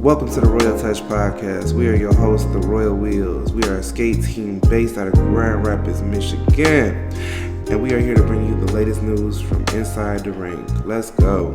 Welcome to the Royal Touch Podcast. We are your hosts, the Royal Wheels. We are a skate team based out of Grand Rapids, Michigan. And we are here to bring you the latest news from inside the rink. Let's go.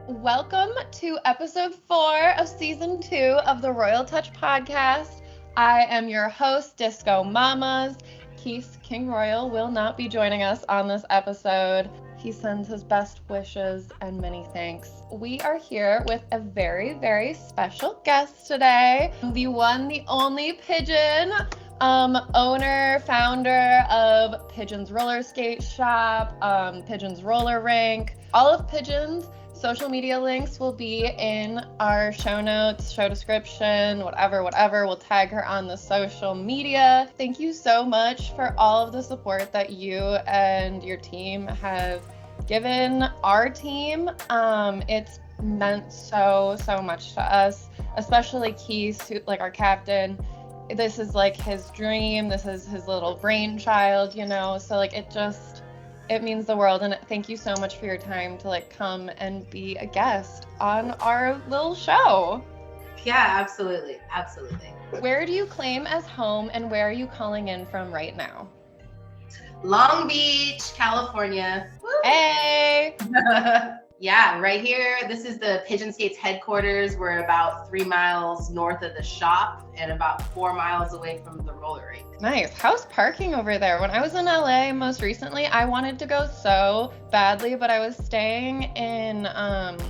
Welcome to episode 4 of season 2 of the Royal Touch Podcast. I am your host, DISCOMAMAS. Keith King Royal will not be joining us on this episode. He sends his best wishes and many thanks. We are here with a very, very special guest today. The one, the only Pigeon, owner, founder of Pigeon's roller skate shop, Pigeon's roller rink. All of Pigeon's social media links will be in our show notes, show description, whatever. We'll tag her on the social media. Thank you so much for all of the support that you and your team have given our team. It's meant so much to us, especially Keith, who, like our captain. This is like his dream. This is his little brainchild, you know, so like it means the world, and thank you so much for your time to like come and be a guest on our little show. Yeah, absolutely. Where do you claim as home, and where are you calling in from right now? Long Beach, California. Woo! Hey! Yeah, right here. This is the Pigeon Skates headquarters. We're about 3 miles north of the shop and about 4 miles away from the roller rink. Nice. How's parking over there? When I was in LA most recently, I wanted to go so badly, but I was staying in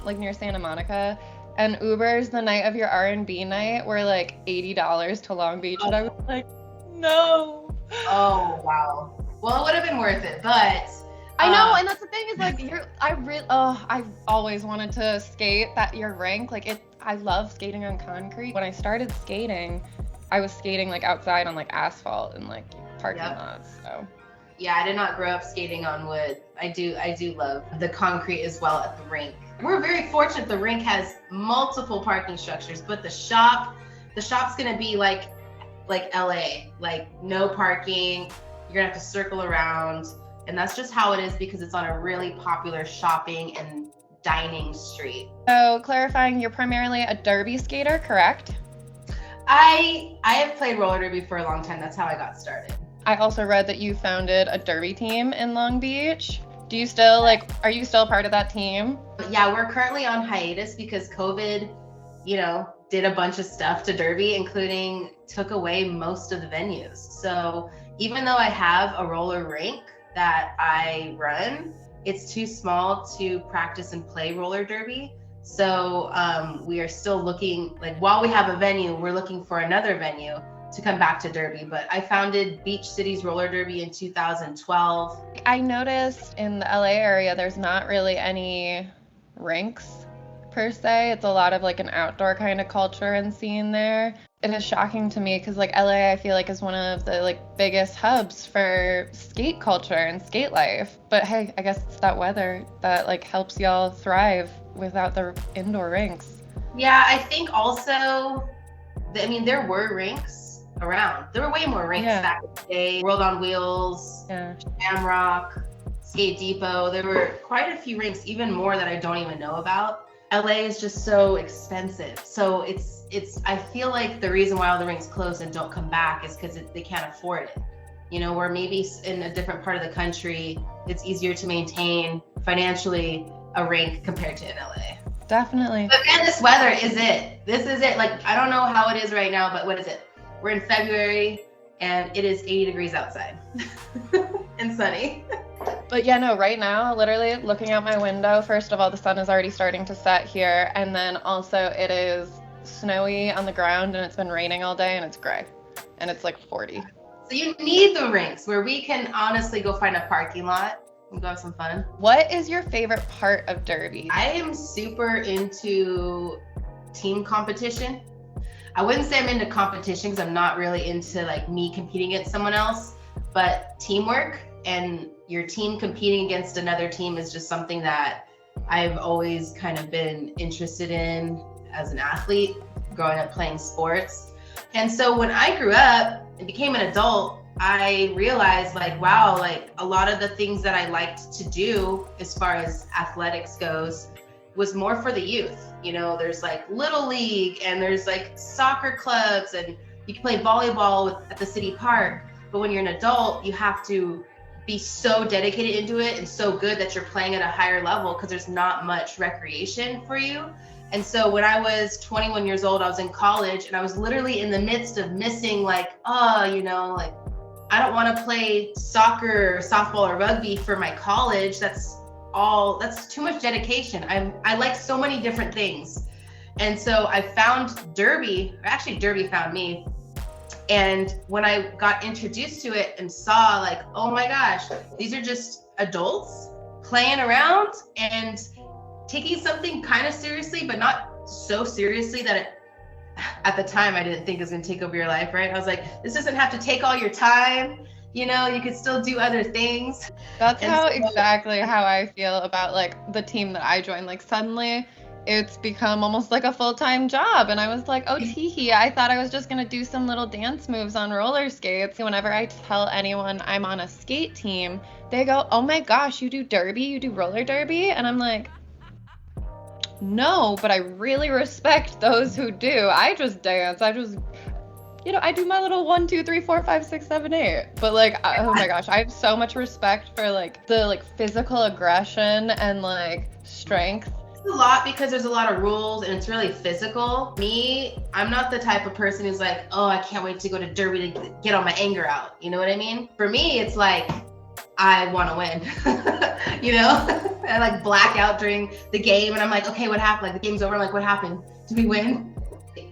like near Santa Monica, and Ubers the night of your R&B night were like $80 to Long Beach, and I was like, no. Oh, wow. Well, it would have been worth it, but I know, and that's the thing is like I've always wanted to skate at your rink. I love skating on concrete. When I started skating, I was skating like outside on like asphalt and like parking lots. So yeah, I did not grow up skating on wood. I do love the concrete as well at the rink. We're very fortunate the rink has multiple parking structures, but the shop's gonna be like LA, like no parking. You're gonna have to circle around. And that's just how it is because it's on a really popular shopping and dining street. So clarifying, you're primarily a derby skater, correct? I have played roller derby for a long time. That's how I got started. I also read that you founded a derby team in Long Beach. Are you still part of that team? Yeah, we're currently on hiatus because COVID, did a bunch of stuff to derby, including took away most of the venues. So even though I have a roller rink that I run, it's too small to practice and play roller derby. So we are still looking, like while we have a venue, we're looking for another venue to come back to derby. But I founded Beach Cities Roller Derby in 2012. I noticed in the LA area, there's not really any rinks per se. It's a lot of like an outdoor kind of culture and scene there. It is shocking to me because like LA, I feel like is one of the like biggest hubs for skate culture and skate life. But hey, I guess it's that weather that like helps y'all thrive without the indoor rinks. Yeah, I think also, there were rinks around. There were way more rinks back in the day. World on Wheels, Shamrock, Skate Depot. There were quite a few rinks, even more that I don't even know about. LA is just so expensive. So I feel like the reason why all the rinks close and don't come back is because they can't afford it. Where maybe in a different part of the country, it's easier to maintain financially a rink compared to in LA. Definitely. But man, this weather is it. This is it. Like, I don't know how it is right now, but what is it? We're in February and it is 80 degrees outside and sunny. But yeah, no, right now, literally looking out my window, first of all, the sun is already starting to set here. And then also it is snowy on the ground and it's been raining all day and it's gray and it's like 40. So you need the rinks where we can honestly go find a parking lot and go have some fun. What is your favorite part of derby? I am super into team competition. I wouldn't say I'm into competition because I'm not really into like me competing against someone else, but teamwork and your team competing against another team is just something that I've always kind of been interested in as an athlete, growing up playing sports. And so when I grew up and became an adult, I realized like, wow, like a lot of the things that I liked to do as far as athletics goes, was more for the youth. You know, there's like Little League and there's like soccer clubs and you can play volleyball at the city park. But when you're an adult, you have to be so dedicated into it and so good that you're playing at a higher level because there's not much recreation for you. And so when I was 21 years old, I was in college and I was literally in the midst of missing like, you know, like I don't want to play soccer, softball, or rugby for my college. That's too much dedication. I like so many different things. And so I found Derby, or actually Derby found me. And when I got introduced to it and saw like, oh my gosh, these are just adults playing around and taking something kind of seriously, but not so seriously that at the time I didn't think it was gonna take over your life, right? I was like, this doesn't have to take all your time. You know, you could still do other things. That's exactly how I feel about like the team that I joined. Like suddenly it's become almost like a full-time job. And I was like, oh, teehee, I thought I was just going to do some little dance moves on roller skates. Whenever I tell anyone I'm on a skate team, they go, oh my gosh, you do derby? You do roller derby? And I'm like, no, but I really respect those who do. I just dance. I just, you know, I do my little 1, 2, 3, 4, 5, 6, 7, 8. But like, oh my gosh, I have so much respect for like the like physical aggression and like strength. A lot because there's a lot of rules and it's really physical. Me, I'm not the type of person who's like, oh, I can't wait to go to derby to get all my anger out. You know what I mean? For me, it's like, I want to win. You know, I like black out during the game and I'm like, okay, what happened? Like the game's over. I'm like, what happened? Did we win?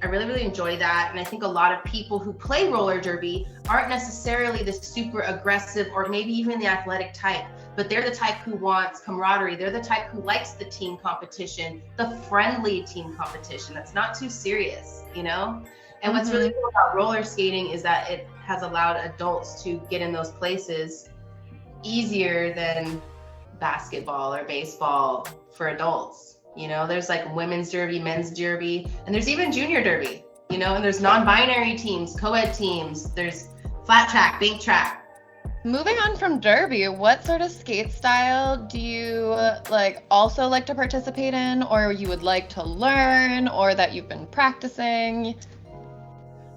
I really, really enjoy that. And I think a lot of people who play roller derby aren't necessarily the super aggressive or maybe even the athletic type, but they're the type who wants camaraderie. They're the type who likes the team competition, the friendly team competition that's not too serious, you know? And what's really cool about roller skating is that it has allowed adults to get in those places easier than basketball or baseball for adults. You know, there's like women's derby, men's derby, and there's even junior derby, you know, and there's non-binary teams, co-ed teams, there's flat track, bank track. Moving on from derby, what sort of skate style do you like also like to participate in, or you would like to learn, or that you've been practicing?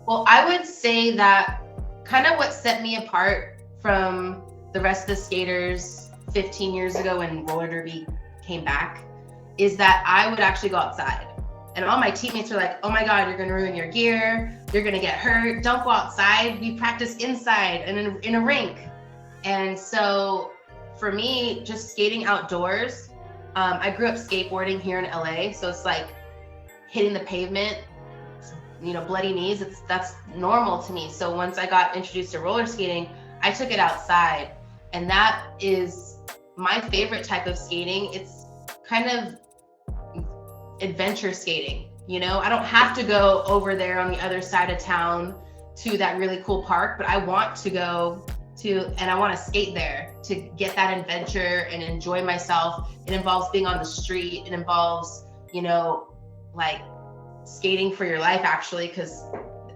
Well, I would say that kind of what set me apart from the rest of the skaters 15 years ago when roller derby came back is that I would actually go outside. And all my teammates were like, oh my God, you're gonna ruin your gear, you're gonna get hurt, don't go outside. We practice inside and in a rink. And so for me, just skating outdoors, I grew up skateboarding here in LA. So it's like hitting the pavement, you know, bloody knees, that's normal to me. So once I got introduced to roller skating, I took it outside. And that is my favorite type of skating. It's kind of adventure skating, you know? I don't have to go over there on the other side of town to that really cool park, but I want to go to, and I want to skate there to get that adventure and enjoy myself. It involves being on the street. It involves, you know, like skating for your life actually, because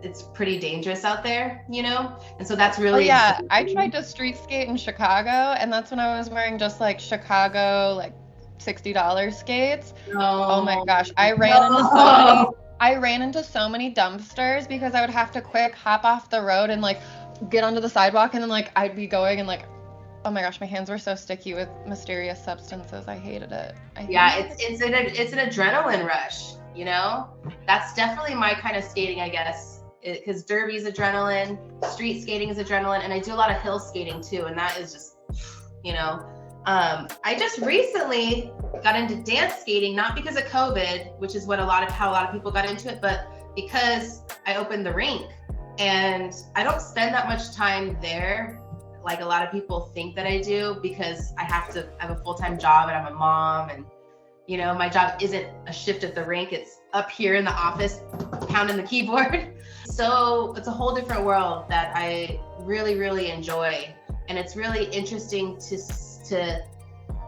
it's pretty dangerous out there, you know? And so that's really I tried to street skate in Chicago, and that's when I was wearing just like Chicago like $60 skates. Oh my gosh, I ran into so many dumpsters because I would have to quick hop off the road and like get onto the sidewalk, and then like I'd be going and like, oh my gosh, my hands were so sticky with mysterious substances. I hated it. It's an adrenaline rush, you know? That's definitely my kind of skating, I guess, because derby's adrenaline, street skating is adrenaline, and I do a lot of hill skating too, and that is just, you know. I just recently got into dance skating, not because of COVID, which is how a lot of people got into it, but because I opened the Rink. And I don't spend that much time there like a lot of people think that I do, because I have a full-time job and I'm a mom, and you know, my job isn't a shift at the Rink, it's up here in the office pounding the keyboard. So it's a whole different world that I really, really enjoy. And it's really interesting to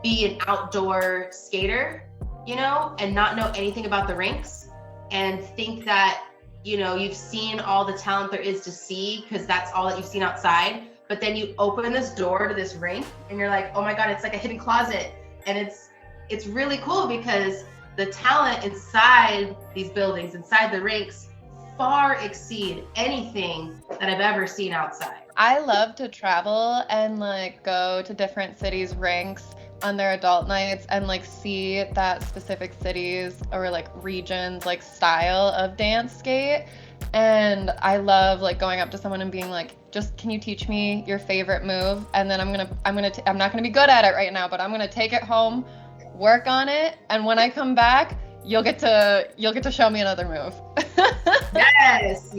be an outdoor skater, you know, and not know anything about the rinks and think that, you know, you've seen all the talent there is to see because that's all that you've seen outside. But then you open this door to this rink and you're like, oh my God, it's like a hidden closet. And it's really cool because the talent inside these buildings, inside the rinks, far exceed anything that I've ever seen outside. I love to travel and like go to different cities' rinks on their adult nights and like see that specific cities or like regions like style of dance skate. And I love like going up to someone and being like, just can you teach me your favorite move? And then I'm not gonna be good at it right now, but I'm gonna take it home, work on it, and when I come back, you'll get to show me another move. Yes.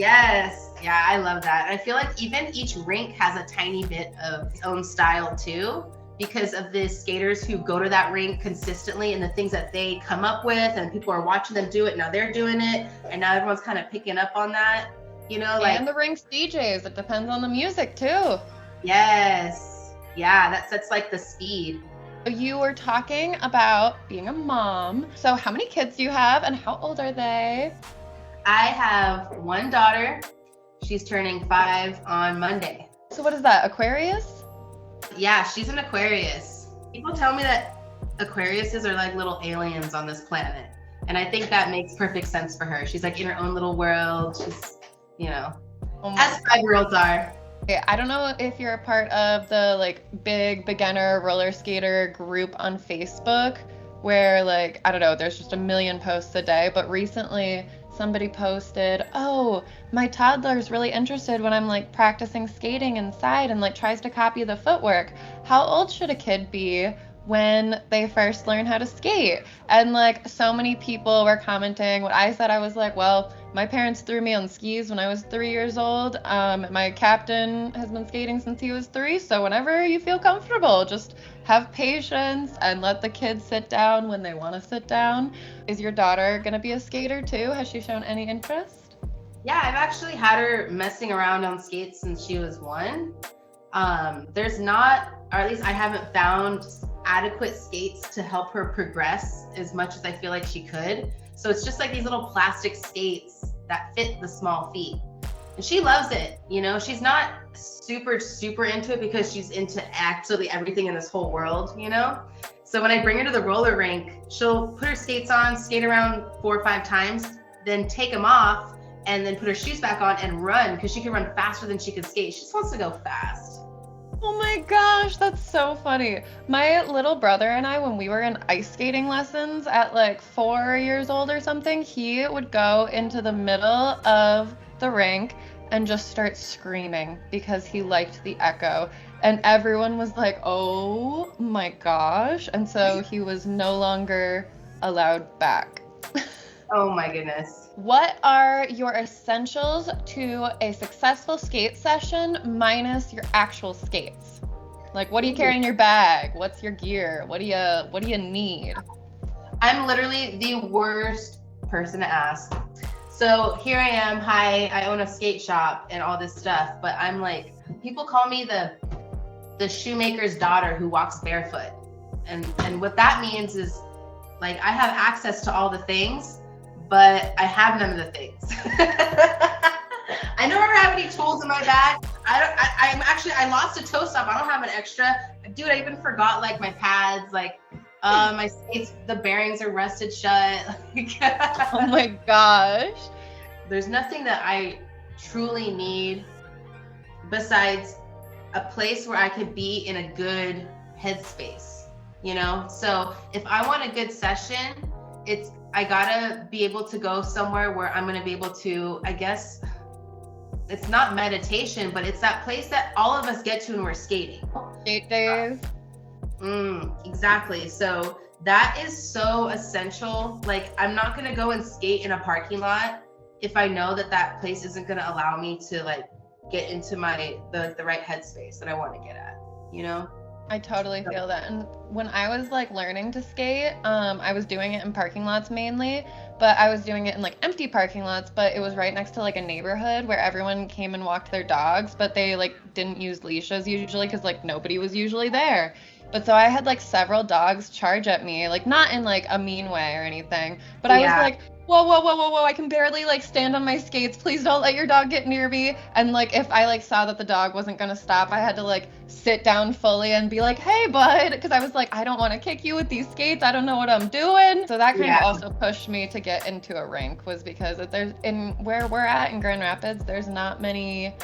Yeah, I love that. I feel like even each rink has a tiny bit of its own style too, because of the skaters who go to that rink consistently and the things that they come up with, and people are watching them do it. Now they're doing it, and now everyone's kind of picking up on that, you know, like. And the rink's DJs, it depends on the music too. Yes. Yeah, that's like the speed. You were talking about being a mom. So how many kids do you have and how old are they? I have one daughter. She's turning 5 on Monday. So what is that, Aquarius? Yeah, she's an Aquarius. People tell me that Aquariuses are like little aliens on this planet. And I think that makes perfect sense for her. She's like in her own little world. She's, you know, as 5-year-olds are. Okay, I don't know if you're a part of the like big beginner roller skater group on Facebook where like, I don't know, there's just a million posts a day, but recently somebody posted, oh, my toddler's really interested when I'm like practicing skating inside and like tries to copy the footwork. How old should a kid be when they first learn how to skate? And like so many people were commenting what I said. I was like, well, my parents threw me on skis when I was 3 years old. My captain has been skating since he was 3. So whenever you feel comfortable, just have patience and let the kids sit down when they want to sit down. Is your daughter going to be a skater too? Has she shown any interest? Yeah, I've actually had her messing around on skates since she was 1. There's not, or at least I haven't found adequate skates to help her progress as much as I feel like she could. So it's just like these little plastic skates that fit the small feet. And she loves it. You know, she's not super into it because she's into absolutely everything in this whole world, you know? So when I bring her to the roller rink, she'll put her skates on, skate around 4 or 5 times, then take them off, and then put her shoes back on and run because she can run faster than she can skate. She just wants to go fast. Oh my gosh, that's so funny. My little brother and I, when we were in ice skating lessons at like 4 years old or something, he would go into the middle of the rink and just start screaming because he liked the echo. And everyone was like, oh my gosh. And so he was no longer allowed back. Oh my goodness. What are your essentials to a successful skate session minus your actual skates? Like, what do you carry in your bag? What's your gear? What do you need? I'm literally the worst person to ask. So here I am, hi, I own a skate shop and all this stuff, but I'm like, people call me the shoemaker's daughter who walks barefoot. And what that means is like I have access to all the things, but I have none of the things. I never have any tools in my bag. I lost a toe stop. I don't have an extra. Dude, I even forgot like my pads, like my skates, the bearings are rusted shut. Oh my gosh. There's nothing that I truly need besides a place where I could be in a good headspace, you know? So if I want a good session, I gotta be able to go somewhere where I'm gonna be able to, I guess, it's not meditation, but it's that place that all of us get to when we're skating. Skate days. Exactly. So that is so essential. Like, I'm not gonna go and skate in a parking lot if I know that place isn't gonna allow me to like get into the right headspace that I want to get at, you know? I totally feel that. And when I was like learning to skate, I was doing it in parking lots mainly, but I was doing it in like empty parking lots, but it was right next to like a neighborhood where everyone came and walked their dogs, but they like didn't use leashes usually because like nobody was usually there. But so I had like several dogs charge at me, like not in like a mean way or anything, but I was like, whoa, I can barely like stand on my skates. Please don't let your dog get near me. And like if I like saw that the dog wasn't gonna stop, I had to like sit down fully and be like, hey bud, because I was like, I don't want to kick you with these skates. I don't know what I'm doing. So that kind of also pushed me to get into a rink, was because there's in where we're at in Grand Rapids, there's not many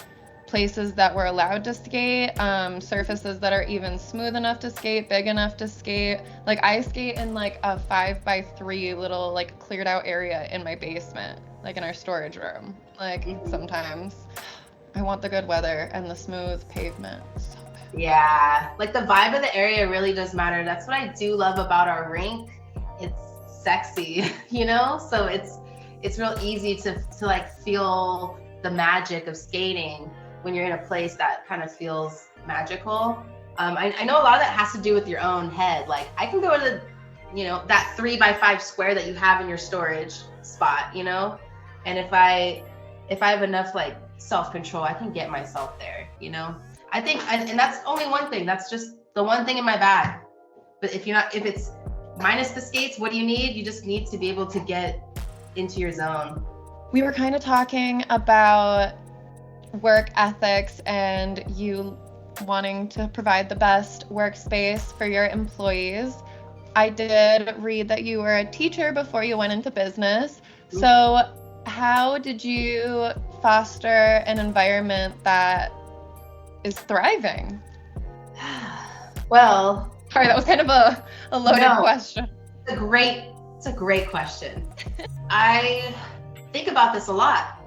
places that we're allowed to skate, surfaces that are even smooth enough to skate, big enough to skate. Like I skate in like a 5x3 little like cleared out area in my basement, like in our storage room. Like sometimes I want the good weather and the smooth pavement. So bad. Yeah, like the vibe of the area really does matter. That's what I do love about our rink. It's sexy, you know? So it's real easy to like feel the magic of skating when you're in a place that kind of feels magical. I know a lot of that has to do with your own head. Like I can go to, you know, that 3x5 square that you have in your storage spot, you know? And if I have enough like self-control, I can get myself there, you know? I think, and that's only one thing. That's just the one thing in my bag. But if it's minus the skates, what do you need? You just need to be able to get into your zone. We were kind of talking about work ethics and you wanting to provide the best workspace for your employees. I did read that you were a teacher before you went into business. So how did you foster an environment that is thriving? Well, sorry, that was kind of a loaded question. It's a great question. I think about this a lot.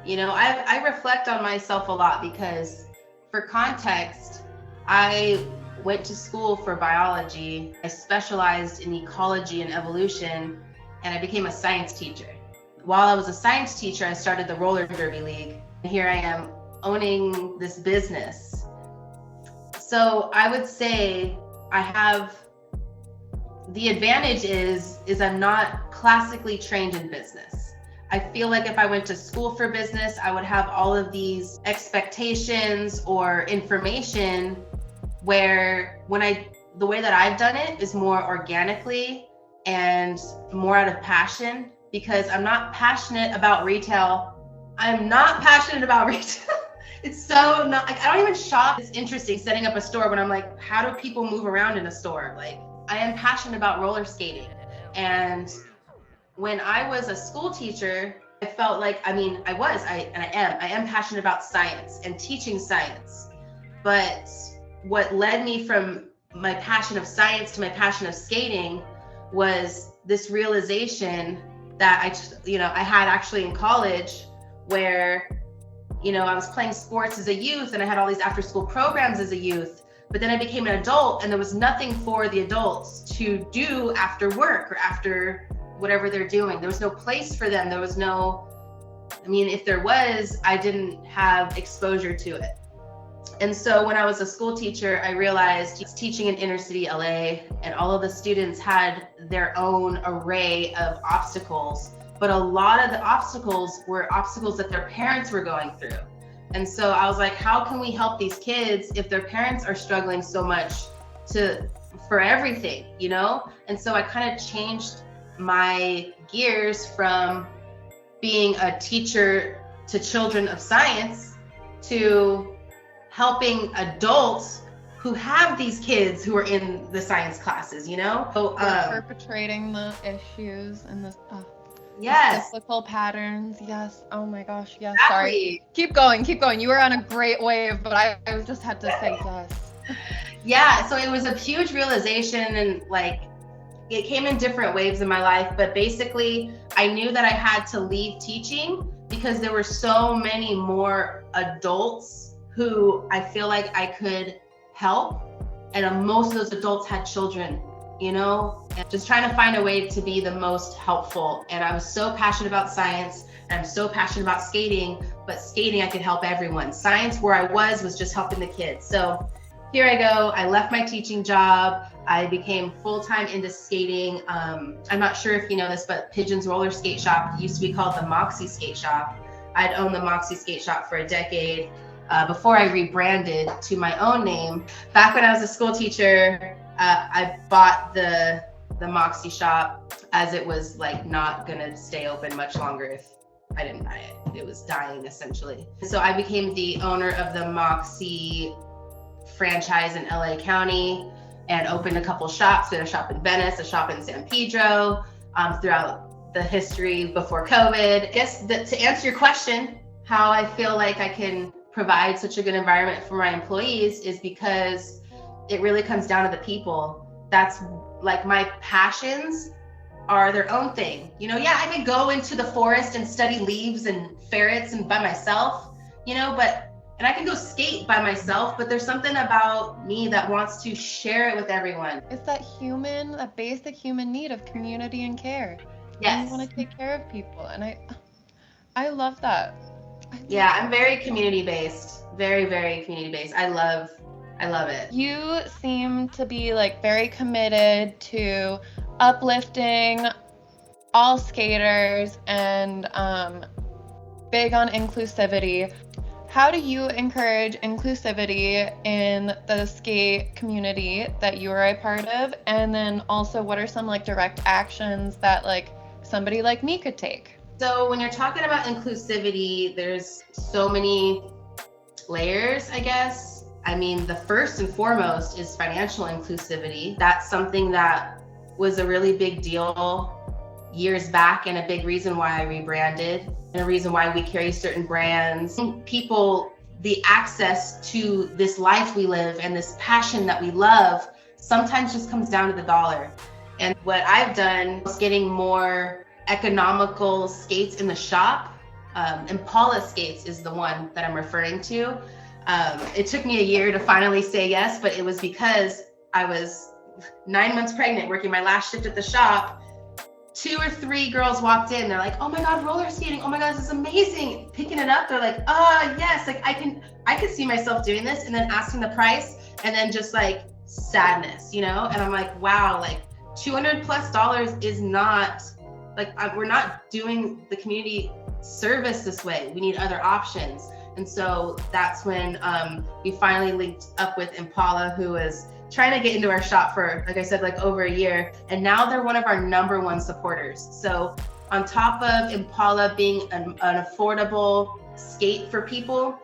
You know, I reflect on myself a lot because, for context, I went to school for biology. I specialized in ecology and evolution, and I became a science teacher. While I was a science teacher, I started the roller derby league. And here I am owning this business. So I would say I have, the advantage is I'm not classically trained in business. I feel like if I went to school for business, I would have all of these expectations or information where the way that I've done it is more organically and more out of passion, because I'm not passionate about retail. It's so not, like, I don't even shop. It's interesting setting up a store when I'm like, how do people move around in a store? Like, I am passionate about roller skating. And when I was a school teacher, I felt like, I am passionate about science and teaching science. But what led me from my passion of science to my passion of skating was this realization that I had actually in college, where, you know, I was playing sports as a youth and I had all these after school programs as a youth, but then I became an adult and there was nothing for the adults to do after work or after whatever they're doing. There was no place for them. There was no, if there was, I didn't have exposure to it. And so when I was a school teacher, I realized teaching in inner city LA, and all of the students had their own array of obstacles, but a lot of the obstacles were obstacles that their parents were going through. And so I was like, how can we help these kids if their parents are struggling so much for everything, you know? And so I kind of changed my gears from being a teacher to children of science to helping adults who have these kids who are in the science classes, you know? So, perpetrating the issues and the yes, cyclical patterns. Yes. Oh my gosh. Yes. Exactly. Sorry. Keep going. You were on a great wave, but I just had to say yes. Yeah. So it was a huge realization, and like, it came in different waves in my life, but basically I knew that I had to leave teaching because there were so many more adults who I feel like I could help. And most of those adults had children, you know, and just trying to find a way to be the most helpful. And I was so passionate about science, and I'm so passionate about skating, but skating, I could help everyone. Science, where I was just helping the kids. So here I go. I left my teaching job. I became full-time into skating. I'm not sure if you know this, but Pigeon's roller skate shop used to be called the Moxie Skate Shop. I'd owned the Moxie Skate Shop for a decade before I rebranded to my own name. Back when I was a school teacher, I bought the Moxie shop. as it was like not gonna stay open much longer if I didn't buy it. It was dying essentially. So I became the owner of the Moxie franchise in LA County and opened a couple shops. We had a shop in Venice, a shop in San Pedro, throughout the history before COVID. I guess to answer your question, how I feel like I can provide such a good environment for my employees is because it really comes down to the people. That's like my passions are their own thing. You know, yeah, I could go into the forest and study leaves and ferrets and by myself, you know, and I can go skate by myself, but there's something about me that wants to share it with everyone. It's that basic human need of community and care. Yes. You want to take care of people. And I love that. Yeah, I'm very community-based, very, very community-based. I love it. You seem to be like very committed to uplifting all skaters and big on inclusivity. How do you encourage inclusivity in the skate community that you are a part of? And then also, what are some like direct actions that like somebody like me could take? So when you're talking about inclusivity, there's so many layers, I guess. I mean, the first and foremost is financial inclusivity. That's something that was a really big deal years back and a big reason why I rebranded and a reason why we carry certain brands. People, the access to this life we live and this passion that we love sometimes just comes down to the dollar. And what I've done is getting more economical skates in the shop. Impala skates is the one that I'm referring to. It took me a year to finally say yes, but it was because I was 9 months pregnant working my last shift at the shop. 2 or 3 girls walked in. They're like, "Oh my God, roller skating. Oh my God, this is amazing." Picking it up. They're like, "Oh yes, like I could see myself doing this." And then asking the price and then just like sadness, you know? And I'm like, wow, like $200+ is not like, we're not doing the community service this way. We need other options. And so that's when we finally linked up with Impala, who was trying to get into our shop for, like I said, like over a year. And now they're one of our #1 supporters. So on top of Impala being an affordable skate for people,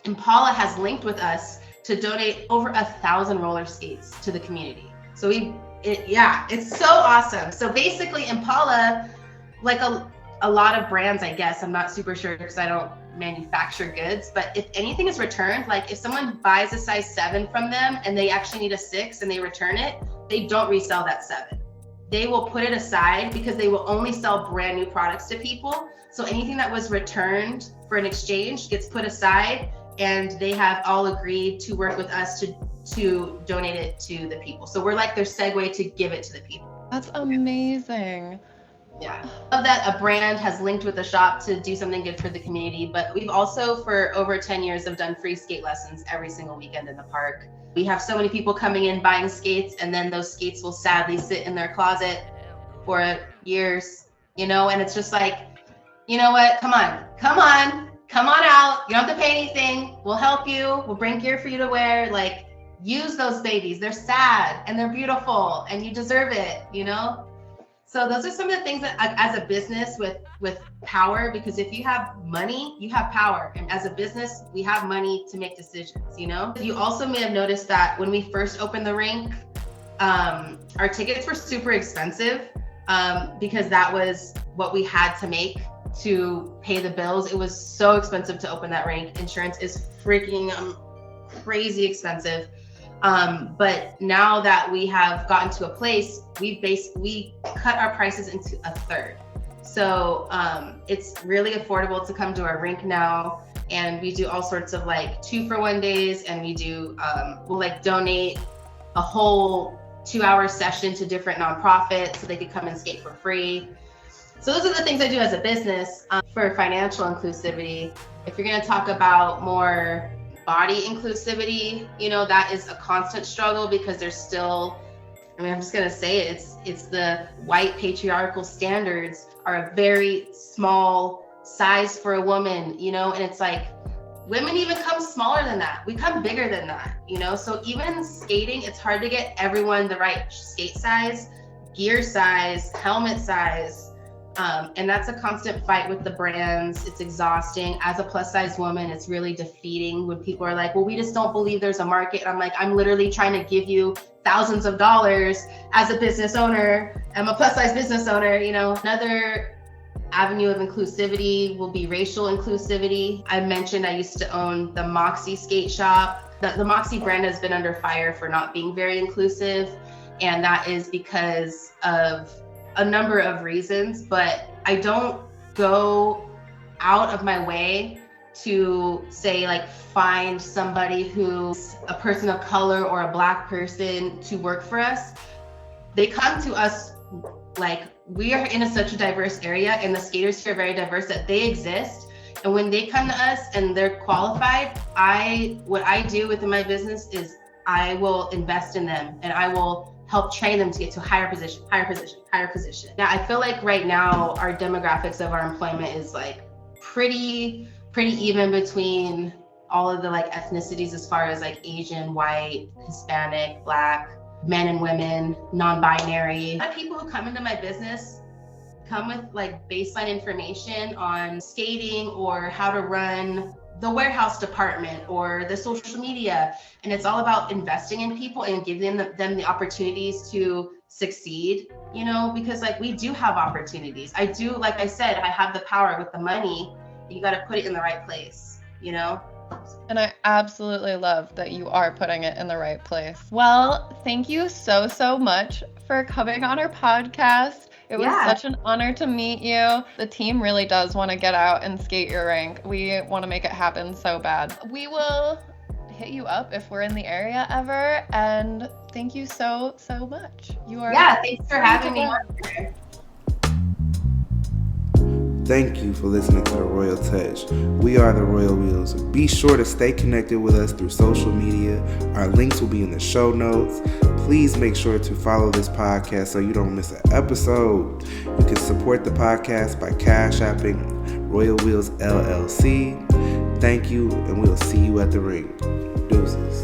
Impala has linked with us to donate over 1,000 roller skates to the community. So it's so awesome. So basically Impala, like a lot of brands, I guess, I'm not super sure because I don't manufacture goods, but if anything is returned, like if someone buys a size 7 from them and they actually need a 6 and they return it, they don't resell that 7. They will put it aside because they will only sell brand new products to people. So anything that was returned for an exchange gets put aside, and they have all agreed to work with us to donate it to the people. So we're like their segue to give it to the people. That's amazing. Yeah, I love that a brand has linked with the shop to do something good for the community. But we've also, for over 10 years, have done free skate lessons every single weekend in the park. We have so many people coming in buying skates, and then those skates will sadly sit in their closet for years, you know, and it's just like, you know what, come on out. You don't have to pay anything. We'll help you. We'll bring gear for you to wear. Like, use those babies. They're sad and they're beautiful and you deserve it, you know? So those are some of the things that, as a business with power, because if you have money, you have power. And as a business, we have money to make decisions, you know? You also may have noticed that when we first opened the rink, our tickets were super expensive because that was what we had to make to pay the bills. It was so expensive to open that rink. Insurance is freaking crazy expensive. But now that we have gotten to a place, we cut our prices into a third. So it's really affordable to come to our rink now. And we do all sorts of like 2-for-1 days. And we do, we'll like donate a whole 2-hour session to different nonprofits so they could come and skate for free. So those are the things I do as a business. For financial inclusivity, if you're gonna talk about more body inclusivity, you know, that is a constant struggle because there's still, I mean, I'm just gonna say it, it's the white patriarchal standards are a very small size for a woman, you know, and it's like, women even come smaller than that. We come bigger than that, you know? So even in skating, it's hard to get everyone the right skate size. gear size, helmet size. And that's a constant fight with the brands. It's exhausting. As a plus size woman, it's really defeating when people are like, well, we just don't believe there's a market. And I'm like, I'm literally trying to give you thousands of dollars as a business owner. I'm a plus size business owner, you know. Another avenue of inclusivity will be racial inclusivity. I mentioned I used to own the Moxie skate shop. The Moxie brand has been under fire for not being very inclusive. And that is because of a number of reasons, but I don't go out of my way to say like find somebody who's a person of color or a Black person to work for us. They come to us like we are in such a diverse area, and the skaters here are very diverse that they exist. And when they come to us and they're qualified, what I do within my business is I will invest in them and I will help train them to get to a higher position. Now, I feel like right now our demographics of our employment is like pretty even between all of the like ethnicities as far as like Asian, white, Hispanic, Black, men and women, non-binary. A lot of people who come into my business come with like baseline information on skating or how to run the warehouse department or the social media. And it's all about investing in people and giving them the opportunities to succeed, you know, because like we do have opportunities. I do, like I said, I have the power with the money. You got to put it in the right place, you know? And I absolutely love that you are putting it in the right place. Well, thank you so much for coming on our podcast. It was such an honor to meet you. The team really does want to get out and skate your rink. We want to make it happen so bad. We will hit you up if we're in the area ever. And thank you so much. Thanks for having me. Thank you for listening to The Royal Touch. We are The Royal Wheels. Be sure to stay connected with us through social media. Our links will be in the show notes. Please make sure to follow this podcast so you don't miss an episode. You can support the podcast by Cash Apping Royal Wheels LLC. Thank you, and we'll see you at the rink. Deuces.